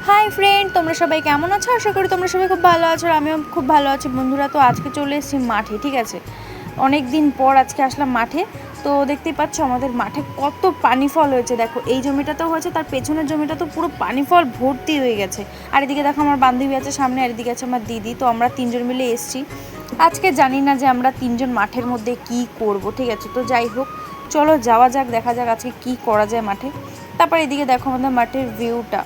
Hi friend, তোমরা সবাই কেমন আছো? আশা করি তোমরা সবাই খুব ভালো আছো। আমিও খুব ভালো আছি বন্ধুরা। তো আজকে চলে এসেছি মাঠে, ঠিক আছে। অনেক দিন পর আজকে আসলাম মাঠে। তো দেখতেই পাচ্ছ আমাদের মাঠে কত পানি ফল হয়েছে। দেখো এই জমিটাতেও হয়েছে, তার পেছনের জমিটা তো পুরো পানি ফল ভর্তি হয়ে গেছে। আর এদিকে দেখো আমার বান্ধবী আছে সামনে, আর এদিকে আছে আমার দিদি। তো আমরা তিনজন মিলে এসেছি আজকে। জানি না যে আমরা তিনজন মাঠের মধ্যে কি করব, ঠিক আছে। তো যাই হোক, চলো যাওয়া যাক, দেখা যাক আজকে কি করা যায় মাঠে। তারপর এদিকে দেখো আমাদের মাঠের ভিউটা।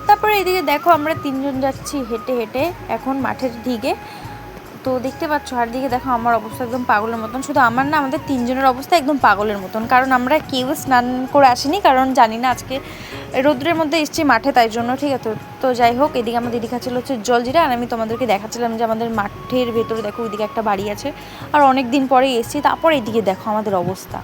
তারপরে এদিকে দেখো আমরা তিনজন যাচ্ছি হেঁটে হেঁটে এখন মাঠের দিকে। তো দেখতে পাচ্ছ, আর দিকে দেখো আমার অবস্থা একদম পাগলের মতন। শুধু আমার না, আমাদের তিনজনের অবস্থা একদম পাগলের মতন। কারণ আমরা কেউ স্নান করে আসিনি, কারণ জানি না আজকে রোদ্রের মধ্যে এসেছি মাঠে, তাই জন্য, ঠিক আছে। তো যাই হোক, এদিকে আমার দিদি খাচ্ছিল হচ্ছে জলজিরা, আর আমি তোমাদেরকে দেখাচ্ছিলাম যে আমাদের মাঠের ভেতরে দেখো ওইদিকে একটা বাড়ি আছে। আর অনেক দিন পরে এসেছি। তারপর এদিকে দেখো আমাদের অবস্থা।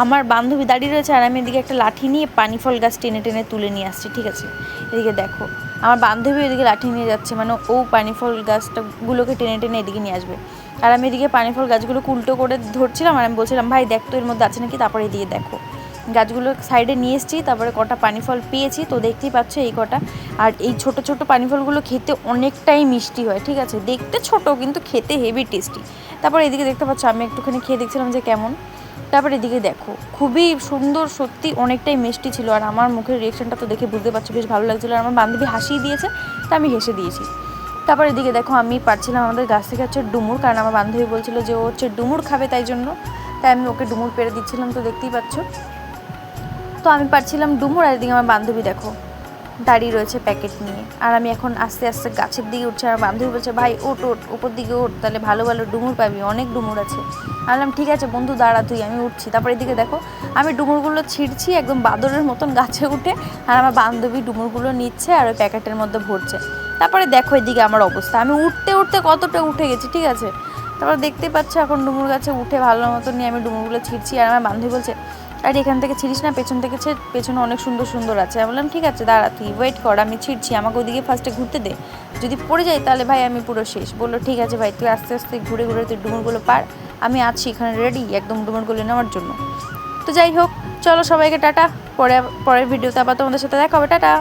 আমার বান্ধবী দাঁড়িয়ে রয়েছে, আর আমি এদিকে একটা লাঠি নিয়ে পানি ফল গাছ টেনে টেনে তুলে নিয়ে আসছি, ঠিক আছে। এদিকে দেখো আমার বান্ধবী এদিকে লাঠি নিয়ে যাচ্ছে, মানে ও পানি ফল গাছটাগুলোকে টেনে টেনে এদিকে নিয়ে আসবে। আর আমি এদিকে পানি ফল গাছগুলো উল্টো করে ধরছিলাম, আর আমি বলছিলাম ভাই দেখ তো এর মধ্যে আছে নাকি। তারপরে এদিকে দেখো গাছগুলো সাইডে নিয়ে এসেছি, তারপরে কটা পানি ফল পেয়েছি। তো দেখতেই পাচ্ছ এই কটা। আর এই ছোট ছোট পানি ফলগুলো খেতে অনেকটাই মিষ্টি হয়, ঠিক আছে। দেখতে ছোট কিন্তু খেতে হেভি টেস্টি। তারপর এদিকে দেখতে পাচ্ছ আমি একটুখানি খেয়ে দেখছিলাম যে কেমন। তারপর এদিকে দেখো খুবই সুন্দর, সত্যি অনেকটাই মিষ্টি ছিল। আর আমার মুখের রিয়েকশনটা তো দেখে বুঝতে পারছো বেশ ভালো লাগছিলো। আর আমার বান্ধবী হাসিয়ে দিয়েছে, তা আমি হেসে দিয়েছি। তারপর এদিকে দেখো আমি পারছিলাম আমাদের গাছ থেকে হচ্ছে ডুমুর, কারণ আমার বান্ধবী বলছিল যে ও হচ্ছে ডুমুর খাবে, তাই জন্য তাই আমি ওকে ডুমুর পেড়ে দিচ্ছিলাম। তো দেখতেই পাচ্ছ, তো আমি পারছিলাম ডুমুর। আর এদিকে আমার বান্ধবী দেখো দাঁড়িয়ে রয়েছে প্যাকেট নিয়ে। আর আমি এখন আস্তে আস্তে গাছের দিকে উঠছি। আর বান্ধবী বলছে ভাই ওঠ ওঠ, উপর দিকে ওঠ, তাহলে ভালো ভালো ডুমুর পাবি, অনেক ডুমুর আছে। আমি বললাম ঠিক আছে বন্ধু দাঁড়া তুই, আমি উঠছি। তারপরে এদিকে দেখো আমি ডুমুরগুলো ছিঁড়ছি একদম বাদরের মতন গাছে উঠে। আর আমার বান্ধবী ডুমুরগুলো নিচ্ছে আর ওই প্যাকেটের মধ্যে ভরছে। তারপরে দেখো এদিকে আমার অবস্থা, আমি উঠতে উঠতে কতটা উঠে গেছি, ঠিক আছে। তারপর দেখতে পাচ্ছ এখন ডুমুর গাছে উঠে ভালো মতন নিয়ে আমি ডুমুরগুলো ছিঁড়ছি। আর আমার বান্ধবী বলছে আর এখান থেকে ছিঁড়িস না, পেছন থেকে পেছনে অনেক সুন্দর সুন্দর আছে। আমি বললাম ঠিক আছে দাঁড়া তুই ওয়েট কর, আমি ছিঁড়ছি, আমাকে ওদিকে ফার্স্টে ঘুরতে দে, যদি পড়ে যাই তাহলে ভাই আমি পুরো শেষ। বললো ঠিক আছে ভাই তুই আস্তে আস্তে ঘুরে ঘুরে তুই ডুমুরগুলো পার, আমি আছি এখানে রেডি একদম ডুমুরগুলো নেওয়ার জন্য। তো যাই হোক, চলো সবাইকে টাটা, পরের ভিডিওতে আবার তোমাদের সাথে দেখা হবে, টাটা।